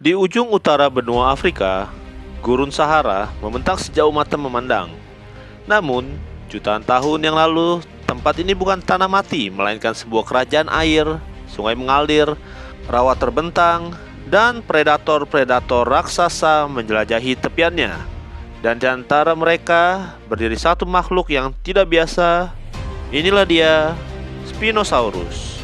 Di ujung utara benua Afrika, Gurun Sahara membentang sejauh mata memandang. Namun, jutaan tahun yang lalu, tempat ini bukan tanah mati, melainkan sebuah kerajaan air, sungai mengalir, rawa terbentang, dan predator-predator raksasa menjelajahi tepiannya. Dan di antara mereka, berdiri satu makhluk yang tidak biasa. Inilah dia, Spinosaurus.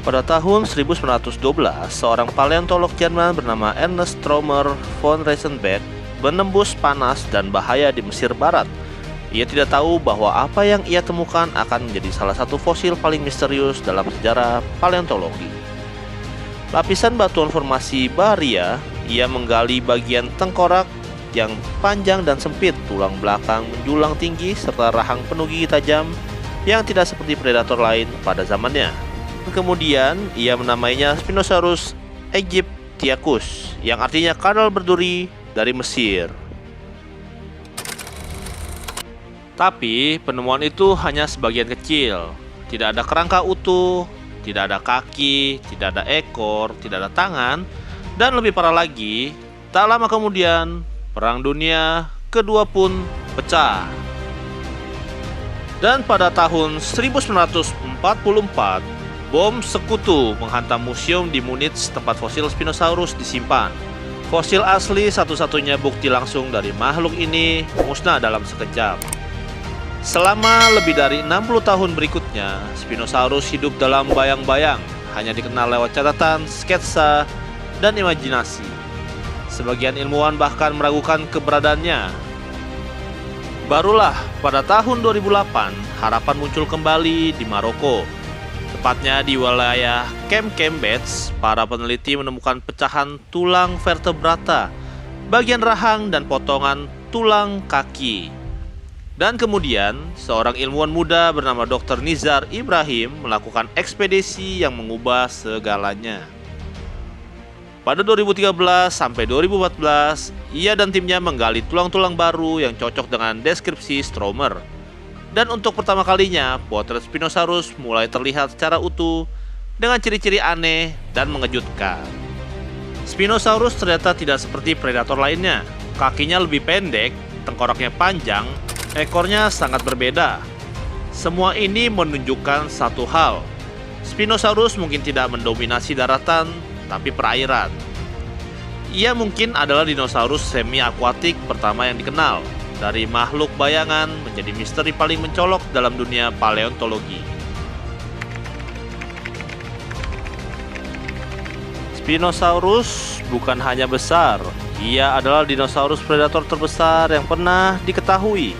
Pada tahun 1912, seorang paleontolog Jerman bernama Ernest Traumer von Reisenbeck menembus panas dan bahaya di Mesir Barat. Ia tidak tahu bahwa apa yang ia temukan akan menjadi salah satu fosil paling misterius dalam sejarah paleontologi. Lapisan batuan formasi Baharia, ia menggali bagian tengkorak yang panjang dan sempit, tulang belakang menjulang tinggi, serta rahang penuh gigi tajam yang tidak seperti predator lain pada zamannya. Kemudian ia menamainya Spinosaurus aegyptiacus, yang artinya kadal berduri dari Mesir. Tapi penemuan itu hanya sebagian kecil. Tidak ada kerangka utuh, tidak ada kaki, tidak ada ekor, tidak ada tangan, dan lebih parah lagi, tak lama kemudian Perang Dunia Kedua pun pecah. Dan pada tahun 1944, bom sekutu menghantam museum di Munich tempat fosil Spinosaurus disimpan. Fosil asli satu-satunya bukti langsung dari makhluk ini musnah dalam sekejap. Selama lebih dari 60 tahun berikutnya, Spinosaurus hidup dalam bayang-bayang, hanya dikenal lewat catatan, sketsa, dan imajinasi. Sebagian ilmuwan bahkan meragukan keberadaannya. Barulah pada tahun 2008, harapan muncul kembali di Maroko. Tepatnya di wilayah Camp Cambets, para peneliti menemukan pecahan tulang vertebrata, bagian rahang dan potongan tulang kaki. Dan kemudian, seorang ilmuwan muda bernama Dr. Nizar Ibrahim melakukan ekspedisi yang mengubah segalanya. Pada 2013 sampai 2014, ia dan timnya menggali tulang-tulang baru yang cocok dengan deskripsi Stromer. Dan untuk pertama kalinya, potret Spinosaurus mulai terlihat secara utuh dengan ciri-ciri aneh dan mengejutkan. Spinosaurus ternyata tidak seperti predator lainnya. Kakinya lebih pendek, tengkoraknya panjang, ekornya sangat berbeda. Semua ini menunjukkan satu hal. Spinosaurus mungkin tidak mendominasi daratan, tapi perairan. Ia mungkin adalah dinosaurus semi-akuatik pertama yang dikenal. Dari makhluk bayangan menjadi misteri paling mencolok dalam dunia paleontologi. Spinosaurus bukan hanya besar, ia adalah dinosaurus predator terbesar yang pernah diketahui.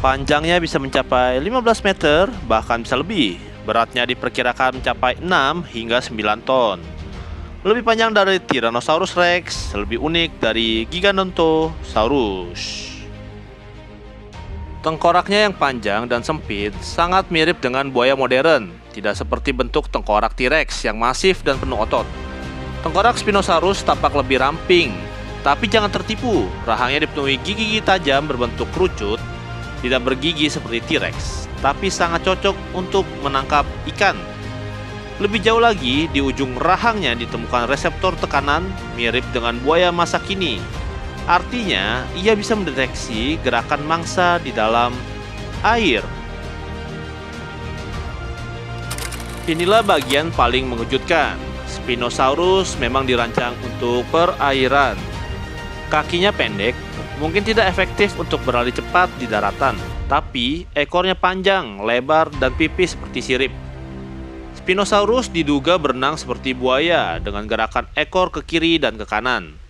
Panjangnya bisa mencapai 15 meter, bahkan bisa lebih. Beratnya diperkirakan mencapai 6 hingga 9 ton. Lebih panjang dari Tyrannosaurus Rex, lebih unik dari Gigantopithecus. Tengkoraknya yang panjang dan sempit sangat mirip dengan buaya modern, tidak seperti bentuk tengkorak T-Rex yang masif dan penuh otot. Tengkorak Spinosaurus tampak lebih ramping, tapi jangan tertipu, rahangnya dipenuhi gigi-gigi tajam berbentuk kerucut, tidak bergigi seperti T-Rex, tapi sangat cocok untuk menangkap ikan. Lebih jauh lagi, di ujung rahangnya ditemukan reseptor tekanan mirip dengan buaya masa kini. Artinya, ia bisa mendeteksi gerakan mangsa di dalam air. Inilah bagian paling mengejutkan. Spinosaurus memang dirancang untuk perairan. Kakinya pendek, mungkin tidak efektif untuk berlari cepat di daratan, tapi ekornya panjang, lebar, dan pipih seperti sirip. Spinosaurus diduga berenang seperti buaya dengan gerakan ekor ke kiri dan ke kanan.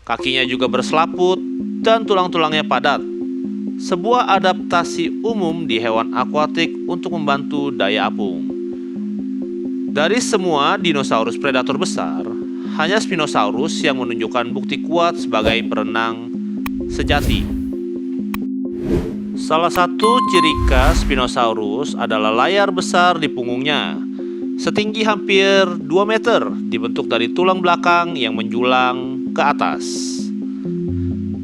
Kakinya juga berselaput dan tulang-tulangnya padat. Sebuah adaptasi umum di hewan akuatik untuk membantu daya apung. Dari semua dinosaurus predator besar, hanya Spinosaurus yang menunjukkan bukti kuat sebagai perenang sejati. Salah satu ciri khas Spinosaurus adalah layar besar di punggungnya, setinggi hampir 2 meter, dibentuk dari tulang belakang yang menjulang ke atas.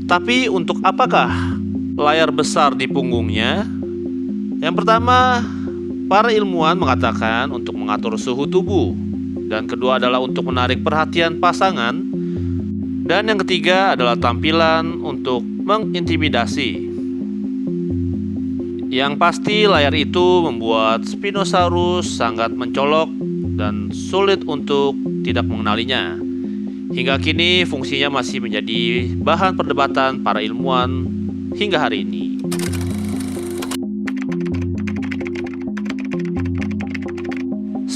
Tapi untuk apakah layar besar di punggungnya? Yang pertama, para ilmuwan mengatakan untuk mengatur suhu tubuh, dan kedua adalah untuk menarik perhatian pasangan, dan yang ketiga adalah tampilan untuk mengintimidasi. Yang pasti layar itu membuat Spinosaurus sangat mencolok dan sulit untuk tidak mengenalinya. Hingga kini fungsinya masih menjadi bahan perdebatan para ilmuwan hingga hari ini.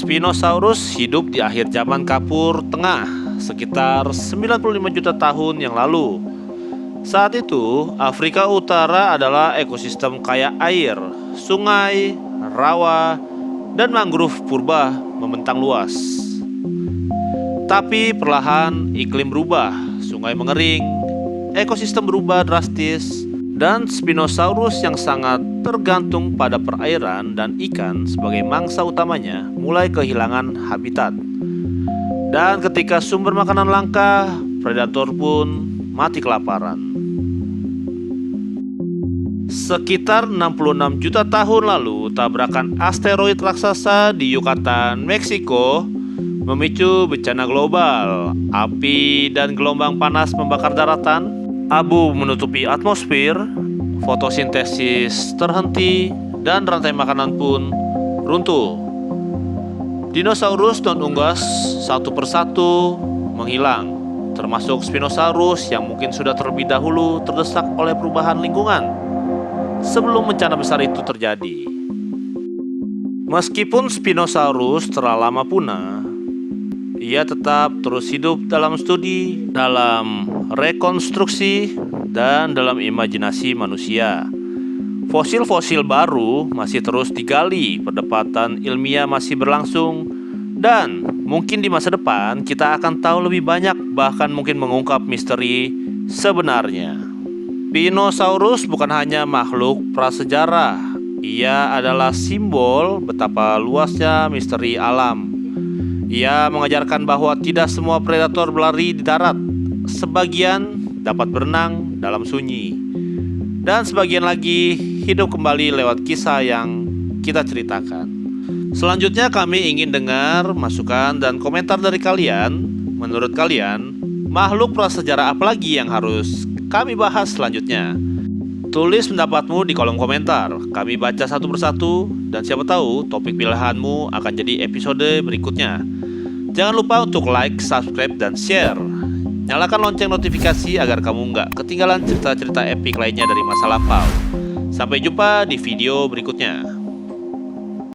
Spinosaurus hidup di akhir zaman Kapur Tengah sekitar 95 juta tahun yang lalu. Saat itu, Afrika Utara adalah ekosistem kaya air, sungai, rawa, dan mangrove purba membentang luas. Tapi perlahan iklim berubah, sungai mengering, ekosistem berubah drastis, dan Spinosaurus yang sangat tergantung pada perairan dan ikan sebagai mangsa utamanya mulai kehilangan habitat. Dan ketika sumber makanan langka, predator pun mati kelaparan. Sekitar 66 juta tahun lalu, tabrakan asteroid raksasa di Yucatan, Meksiko memicu bencana global. Api dan gelombang panas membakar daratan, abu menutupi atmosfer, fotosintesis terhenti, dan rantai makanan pun runtuh. Dinosaurus dan unggas satu persatu menghilang, termasuk Spinosaurus yang mungkin sudah terlebih dahulu terdesak oleh perubahan lingkungan sebelum bencana besar itu terjadi. Meskipun Spinosaurus telah lama punah, ia tetap terus hidup dalam studi, dalam rekonstruksi, dan dalam imajinasi manusia. Fosil-fosil baru masih terus digali, perdebatan ilmiah masih berlangsung, dan mungkin di masa depan kita akan tahu lebih banyak, bahkan mungkin mengungkap misteri sebenarnya. Spinosaurus bukan hanya makhluk prasejarah, ia adalah simbol betapa luasnya misteri alam. Ia mengajarkan bahwa tidak semua predator berlari di darat, sebagian dapat berenang dalam sunyi, dan sebagian lagi hidup kembali lewat kisah yang kita ceritakan. Selanjutnya kami ingin dengar masukan dan komentar dari kalian. Menurut kalian, makhluk prasejarah apa lagi yang harus kami bahas selanjutnya? Tulis pendapatmu di kolom komentar. Kami baca satu persatu, dan siapa tahu topik pilihanmu akan jadi episode berikutnya. Jangan lupa untuk like, subscribe, dan share. Nyalakan lonceng notifikasi agar kamu nggak ketinggalan cerita-cerita epik lainnya dari masa lampau. Sampai jumpa di video berikutnya.